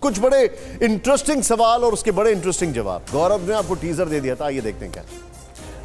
कुछ बड़े इंटरेस्टिंग सवाल और उसके बड़े इंटरेस्टिंग जवाब। गौरव ने आपको टीजर दे दिया था, आइए देखते हैं क्या।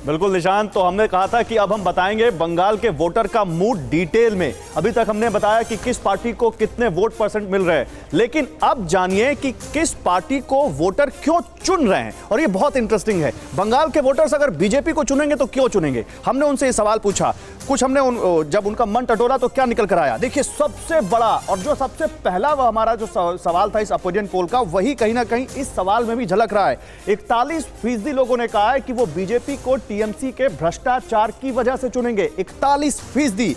बिल्कुल निशांत, तो हमने कहा था कि अब हम बताएंगे बंगाल के वोटर का मूड डिटेल में। अभी तक हमने बताया कि किस पार्टी को कितने वोट परसेंट मिल रहे हैं, लेकिन अब जानिए कि किस पार्टी को वोटर क्यों चुन रहे हैं। और ये बहुत इंटरेस्टिंग है। बंगाल के वोटर्स अगर बीजेपी को चुनेंगे तो क्यों चुनेंगे, हमने उनसे ये सवाल पूछा। कुछ हमने जब उनका मन टटोला तो क्या निकल कर आया। देखिए, सबसे बड़ा और जो सबसे पहला हमारा जो सवाल था इस ओपिनियन पोल का, वही कहीं ना कहीं इस सवाल में भी झलक रहा है। 41% लोगों ने कहा है कि वो बीजेपी को टीएमसी के भ्रष्टाचार की वजह से चुनेंगे। 41%।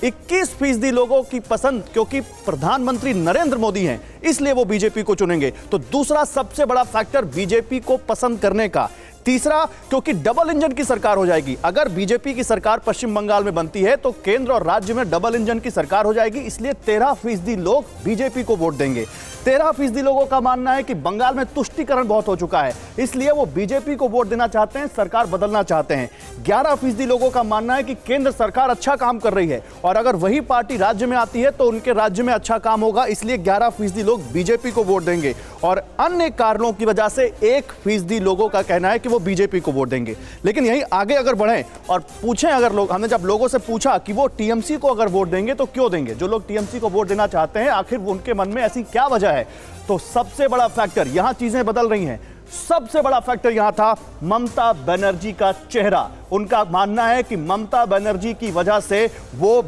21% लोगों की पसंद क्योंकि प्रधानमंत्री नरेंद्र मोदी हैं, इसलिए वो बीजेपी को चुनेंगे। तो दूसरा सबसे बड़ा फैक्टर बीजेपी को पसंद करने का। तीसरा, क्योंकि डबल इंजन की सरकार हो जाएगी। अगर बीजेपी की सरकार पश्चिम बंगाल में बनती है तो केंद्र और राज्य में डबल इंजन की सरकार हो जाएगी, इसलिए 13% लोग बीजेपी को वोट देंगे। 13% लोगों का मानना है कि बंगाल में तुष्टीकरण बहुत हो चुका है, इसलिए वो बीजेपी को वोट देना चाहते हैं, सरकार बदलना चाहते हैं। 11% लोगों का मानना है कि केंद्र सरकार अच्छा काम कर रही है और अगर वही पार्टी राज्य में आती है तो उनके राज्य में अच्छा काम होगा, इसलिए 11% लोग बीजेपी को वोट देंगे। और अन्य कारणों की वजह से 1% लोगों का कहना है कि वो बीजेपी को वोट देंगे। लेकिन यही आगे अगर बढ़ें और पूछें, अगर लोग, हमने जब लोगों से पूछा कि वो टीएमसी को अगर वोट देंगे तो क्यों देंगे, जो लोग टीएमसी को वोट देना चाहते हैं आखिर उनके मन में ऐसी क्या वजह है, तो सबसे बड़ा फैक्टर, यहां चीजें बदल रही हैं। सबसे बड़ा फैक्टर यहां था ममता बनर्जी का चेहरा। उनका मानना है कि ममता बनर्जी की वजह से वो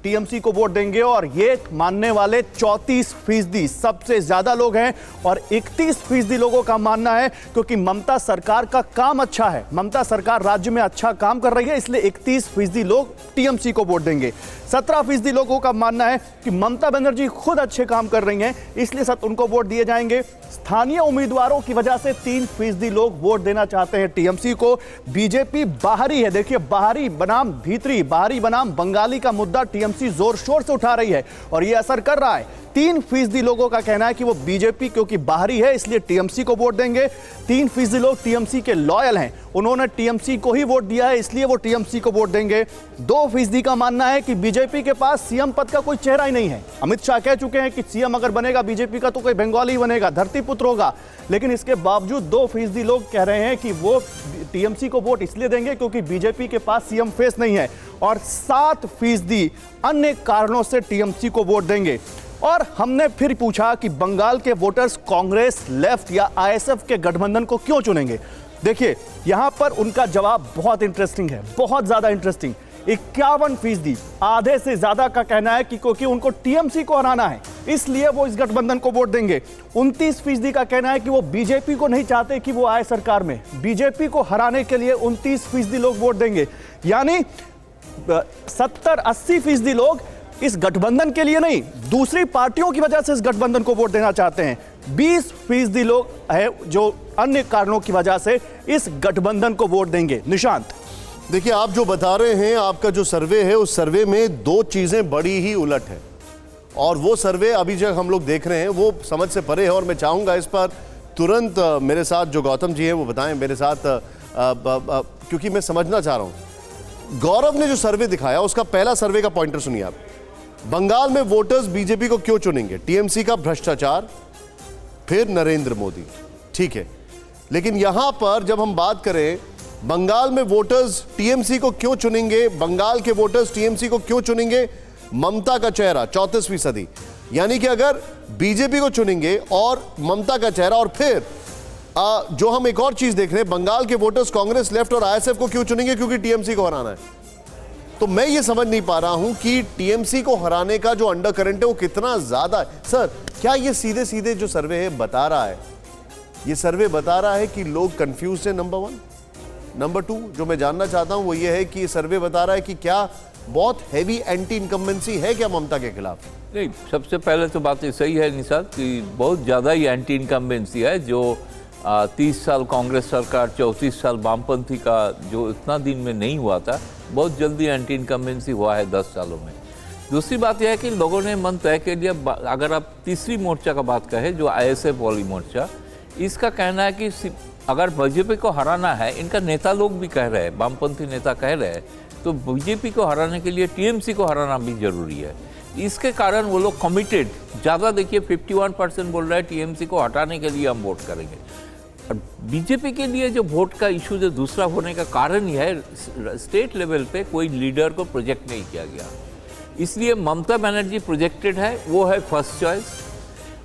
टीएमसी को वोट देंगे और ये मानने वाले 34% सबसे ज्यादा लोग हैं। और 31% लोगों का मानना है क्योंकि ममता सरकार का काम अच्छा है, ममता सरकार राज्य में अच्छा काम कर रही है, इसलिए 31% लोग टीएमसी को वोट देंगे। 17% लोगों का मानना है कि ममता बनर्जी खुद अच्छे काम कर रही हैं, इसलिए उनको वोट दिए जाएंगे। स्थानीय उम्मीदवारों की वजह से 3% लोग वोट देना चाहते हैं टीएमसी को। बीजेपी बाहरी है, देखिए, बाहरी बनाम भीतरी, बाहरी बनाम बंगाली का मुद्दा टीएमसी जोर शोर से उठा रही है और यह असर कर रहा है। 3% लोगों का कहना है कि वो बीजेपी क्योंकि बाहरी है इसलिए टीएमसी को वोट देंगे। 3% लोग टीएमसी के लॉयल हैं, उन्होंने टीएमसी को ही वोट दिया है इसलिए वो टीएमसी को वोट देंगे। 2% का मानना है कि बीजेपी के पास सीएम पद का कोई चेहरा ही नहीं है। अमित शाह कह चुके हैं कि सीएम अगर बनेगा बीजेपी का तो कोई बंगाली बनेगा, धरतीपुत्र होगा, लेकिन इसके बावजूद 2% लोग कह रहे हैं कि वो टीएमसी को वोट इसलिए देंगे क्योंकि बीजेपी के पास सीएम फेस नहीं है। और 7% अन्य कारणों से टीएमसी को वोट देंगे। और हमने फिर पूछा कि बंगाल के वोटर्स कांग्रेस, लेफ्ट या आईएसएफ के गठबंधन को क्यों चुनेंगे। देखिए, यहां पर उनका जवाब बहुत इंटरेस्टिंग है, बहुत ज्यादा इंटरेस्टिंग। 51%, आधे से ज्यादा का कहना है कि क्योंकि उनको टीएमसी को हराना है इसलिए वो इस गठबंधन को वोट देंगे। 29% का कहना है कि वो बीजेपी को नहीं चाहते कि वो आए सरकार में, बीजेपी को हराने के लिए 29% लोग वोट देंगे। यानी 70-80% लोग इस गठबंधन के लिए नहीं, दूसरी पार्टियों की वजह से इस गठबंधन को वोट देना चाहते हैं। 20% लोग हैं जो अन्य कारणों की वजह से इस गठबंधन को वोट देंगे। निशांत, देखिए, आप जो बता रहे हैं, आपका जो सर्वे है उस सर्वे में 2 चीजें बड़ी ही उलट है और वो सर्वे अभी जो हम लोग देख रहे हैं वो समझ से परे है। और मैं चाहूंगा इस पर तुरंत मेरे साथ जो गौतम जी हैं वो बताएं मेरे साथ, क्योंकि मैं समझना चाह रहा हूं। गौरव ने जो सर्वे दिखाया उसका पहला सर्वे का पॉइंटर सुनिए आप। बंगाल में वोटर्स बीजेपी को क्यों चुनेंगे? टीएमसी का भ्रष्टाचार, फिर नरेंद्र मोदी, ठीक है। लेकिन यहां पर जब हम बात करें बंगाल में वोटर्स टीएमसी को क्यों चुनेंगे, बंगाल के वोटर्स टीएमसी को क्यों चुनेंगे, ममता का चेहरा 34%। यानी कि अगर बीजेपी को चुनेंगे और ममता का चेहरा, और फिर जो हम एक और चीज देख रहे हैं, बंगाल के वोटर्स कांग्रेस, लेफ्ट और आईएसएफ को क्यों चुनेंगे, क्योंकि टीएमसी को हराना है। तो मैं ये समझ नहीं पा रहा हूं कि टीएमसी को हराने का जो अंडर करंट है वो कितना ज्यादा है। सर, क्या ये सीधे सीधे जो सर्वे है बता रहा है, ये सर्वे बता रहा है कि लोग कंफ्यूज है? नंबर 1। नंबर 2 जो मैं जानना चाहता हूं वो ये है कि ये सर्वे बता रहा है कि क्या बहुत हैवी एंटी इनकम्बेंसी है क्या ममता के खिलाफ? नहीं, सबसे पहले तो बात ये सही है निशांत कि बहुत ज़्यादा ही एंटी इनकम्बेंसी है। जो 30 साल कांग्रेस सरकार, 34 साल वामपंथी का जो इतना दिन में नहीं हुआ था, बहुत जल्दी एंटी इनकम्बेंसी हुआ है 10 सालों में। दूसरी बात यह है कि लोगों ने मन तय कर लिया। अगर आप तीसरी मोर्चा का बात कहें, जो आईएसएफ वाली मोर्चा, इसका कहना है कि अगर बीजेपी को हराना है, इनका नेता लोग भी कह रहे हैं, वामपंथी नेता कह रहे हैं, तो बीजेपी को हराने के लिए टीएमसी को हराना भी जरूरी है। इसके कारण वो लोग कमिटेड ज़्यादा, देखिए 51% बोल रहा है टीएमसी को हटाने के लिए हम वोट करेंगे। और बीजेपी के लिए जो वोट का इशू जो दूसरा होने का कारण यह है, स्टेट लेवल पे कोई लीडर को प्रोजेक्ट नहीं किया गया, इसलिए ममता बनर्जी प्रोजेक्टेड है, वो है फर्स्ट चॉइस।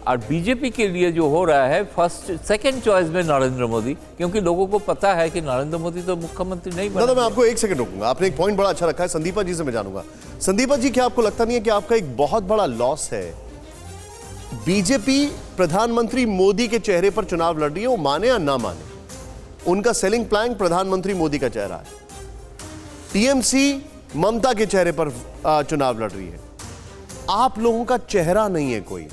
और बीजेपी के लिए जो हो रहा है सेकंड चॉइस में नरेंद्र मोदी, क्योंकि लोगों को पता है कि नरेंद्र मोदी तो मुख्यमंत्री नहीं बना। मैं आपको एक सेकंड रोकूंगा, आपने एक पॉइंट बड़ा अच्छा रखा है। संदीपा जी से मैं जानूंगा, संदीपा जी क्या आपको लगता नहीं है कि आपका एक बहुत बड़ा लॉस है? बीजेपी प्रधानमंत्री मोदी के चेहरे पर चुनाव लड़ रही है, वो माने या ना माने, उनका सेलिंग प्लैंक प्रधानमंत्री मोदी का चेहरा है। टीएमसी ममता के चेहरे पर चुनाव लड़ रही है, आप लोगों का चेहरा नहीं है कोई,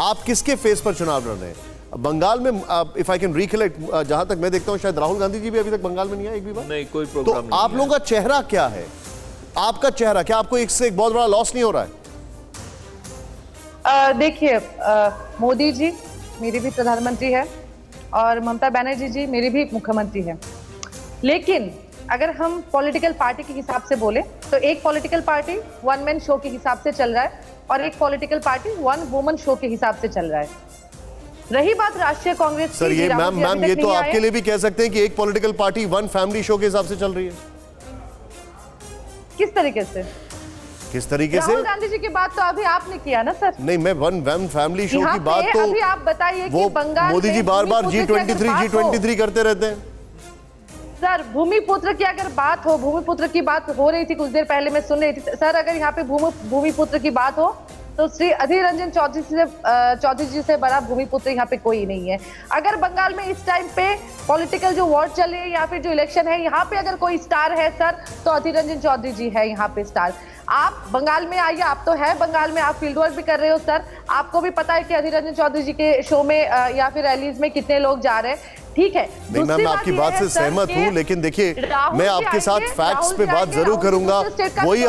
आप किसके फेस पर चुनाव लड़ रहे हैं? बंगाल में इफ आई कैन रिकलेक्ट, जहां तक मैं देखता हूं शायद राहुल गांधी जी भी अभी तक बंगाल में नहीं आए एक भी बार। नहीं, कोई प्रोग्राम तो नहीं आप लोगों का चेहरा क्या है? आपका चेहरा क्या, आपको इससे एक बहुत बड़ा लॉस नहीं हो रहा है? देखिए, मोदी जी मेरी भी प्रधानमंत्री है और ममता बनर्जी जी मेरी भी मुख्यमंत्री है, लेकिन अगर हम पॉलिटिकल पार्टी के हिसाब से बोले तो एक political party one man show के हिसाब से चल रहा है और एक political party one woman show के हिसाब से चल रहा है। रही बात राष्ट्रीय कांग्रेस की, सर ये मैम ये तो आपके लिए भी कह सकते हैं कि एक political party one family show के हिसाब से चल रही है। किस तरीके से? किस तरीके से? राहुल गांधी जी की बात तो अभी आपने किया ना सर। नहीं, मैं वन फैमिली शो की बात तो अभी आप बताइए कि बंगाल मोदी जी बार बार G23 करते रहते हैं। सर भूमिपुत्र की अगर बात हो, भूमिपुत्र की बात हो रही थी कुछ देर पहले, मैं सुन रही थी सर, अगर यहाँ पे भूमिपुत्र की बात हो तो श्री अधीर रंजन चौधरी जी से बड़ा भूमिपुत्र यहाँ पे कोई नहीं है। अगर बंगाल में इस टाइम पे पॉलिटिकल जो वॉर चल रही है या फिर जो इलेक्शन है, यहाँ पे अगर कोई स्टार है सर तो अधीर रंजन चौधरी जी है यहाँ पे स्टार। आप बंगाल में आइए, आप तो है बंगाल में, आप फील्ड वर्क भी कर रहे हो सर, आपको भी पता है कि अधीर रंजन चौधरी जी के शो में या फिर रैलीज में कितने लोग जा रहे हैं। ठीक है, नहीं मैम, मैं आपकी बात से सहमत हूं, लेकिन देखिए मैं आपके साथ फैक्ट्स पे बात जरूर करूंगा। वही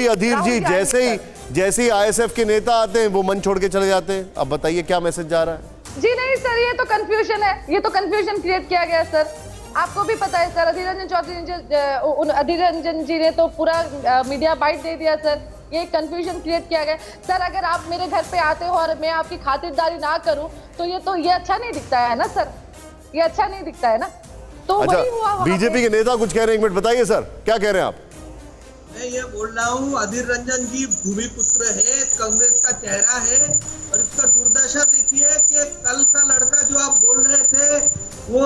अधीर जी जैसे ही आईएसएफ के नेता आते हैं वो मन छोड़ के चले जाते हैं। अब बताइए क्या मैसेज जा रहा है? जी नहीं सर, ये तो कंफ्यूजन है, ये तो कंफ्यूजन क्रिएट किया गया है सर। आपको भी पता है सर, अधीर रंजन जी ने तो पूरा मीडिया बाइट दे दिया सर, ये कंफ्यूजन क्रिएट किया गया। सर अगर आप मेरे घर पे आते हो और मैं आपकी खातिरदारी ना करूं तो ये अच्छा नहीं दिखता है ना सर, ये अच्छा नहीं दिखता है ना। तो अच्छा, वही हुआ। बीजेपी के नेता कुछ कह रहे हैं, एक मिनट बताइए सर, क्या कह रहे हैं आप? मैं ये बोल रहा हूँ, अधीर रंजन जी भूमिपुत्र है, कांग्रेस का चेहरा है, और इसका दुर्दशा देखिए कि कल का लड़का जो आप बोल रहे थे वो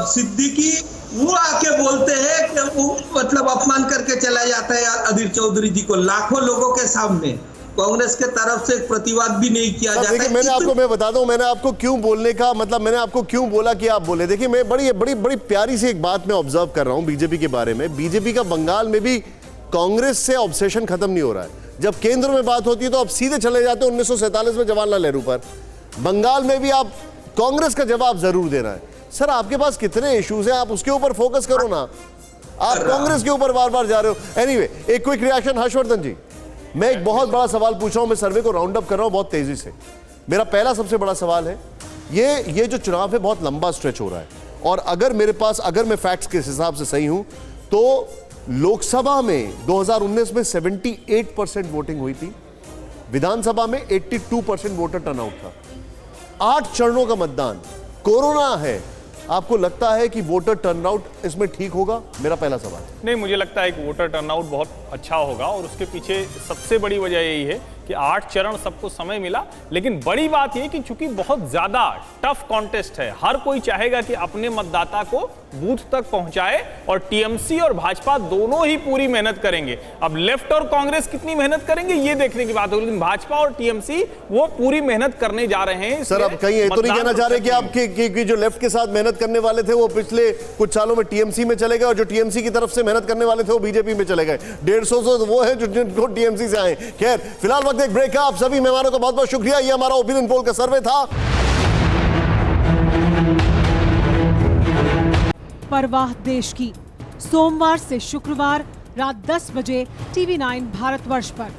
सिद्दीकी, वो आके बोलते हैं कि वो मतलब अपमान करके चला जाता है अधीर चौधरी जी को लाखों लोगों के सामने। कांग्रेस के तरफ से प्रतिवाद भी नहीं किया जाता। देखिए मैं बता दूं, मैंने आपको क्यों बोलने का मतलब, मैंने आपको क्यों बोला कि आप बोले। देखिए मैं बड़ी प्यारी सी एक बात मैं ऑब्जर्व कर रहा हूं बीजेपी के बारे में। बीजेपी का बंगाल में भी कांग्रेस से ऑब्सेशन खत्म नहीं हो रहा है। जब केंद्र में बात होती है तो आप सीधे चले जाते हो 1947 में जवाहरलाल नेहरू पर। बंगाल में भी आप कांग्रेस का जवाब जरूर देना है। सर आपके पास कितने इश्यूज हैं, आप उसके ऊपर फोकस करो ना, आप कांग्रेस के ऊपर बार बार जा रहे हो। एनीवे, एक क्विक रिएक्शन हर्षवर्धन जी। मैं एक बहुत बड़ा सवाल पूछ रहा हूं, मैं सर्वे को राउंड अप कर रहा हूं बहुत तेजी से। मेरा पहला सबसे बड़ा सवाल है, ये जो चुनाव है बहुत लंबा स्ट्रेच हो रहा है, और अगर मैं फैक्ट्स के हिसाब से सही हूं तो लोकसभा में 2019 में 78% वोटिंग हुई थी, विधानसभा में 82% वोटर टर्नआउट था। 8 चरणों का मतदान, कोरोना है, आपको लगता है कि वोटर टर्नआउट इसमें ठीक होगा? मेरा पहला सवाल। नहीं, मुझे लगता है कि वोटर टर्नआउट बहुत अच्छा होगा, और उसके पीछे सबसे बड़ी वजह यही है कि 8 चरण सबको समय मिला। लेकिन बड़ी बात यह कि चूंकि बहुत ज्यादा टफ कॉन्टेस्ट है, हर कोई चाहेगा कि अपने मतदाता को बूथ तक पहुंचाए, और टीएमसी और भाजपा दोनों ही पूरी मेहनत करेंगे। अब लेफ्ट और कांग्रेस कितनी मेहनत करेंगे ये देखने की बात होगी, लेकिन भाजपा और टीएमसी वो पूरी मेहनत करने जा रहे हैं। सर अब कहीं ये तो नहीं कहना चाह रहे कि आप जो लेफ्ट के साथ मेहनत करने वाले थे वो पिछले कुछ सालों में टीएमसी में चले गए, और जो टीएमसी की तरफ से मेहनत करने वाले थे वो बीजेपी में चले गए। 150 वो है जिनको टीएमसी से आए। खैर फिलहाल वक्त एक ब्रेक है। आप सभी मेहमानों का बहुत बहुत शुक्रिया। ये हमारा ओपिनियन पोल का सर्वे था। परवाह देश की, सोमवार से शुक्रवार रात 10 बजे TV9 भारतवर्ष पर।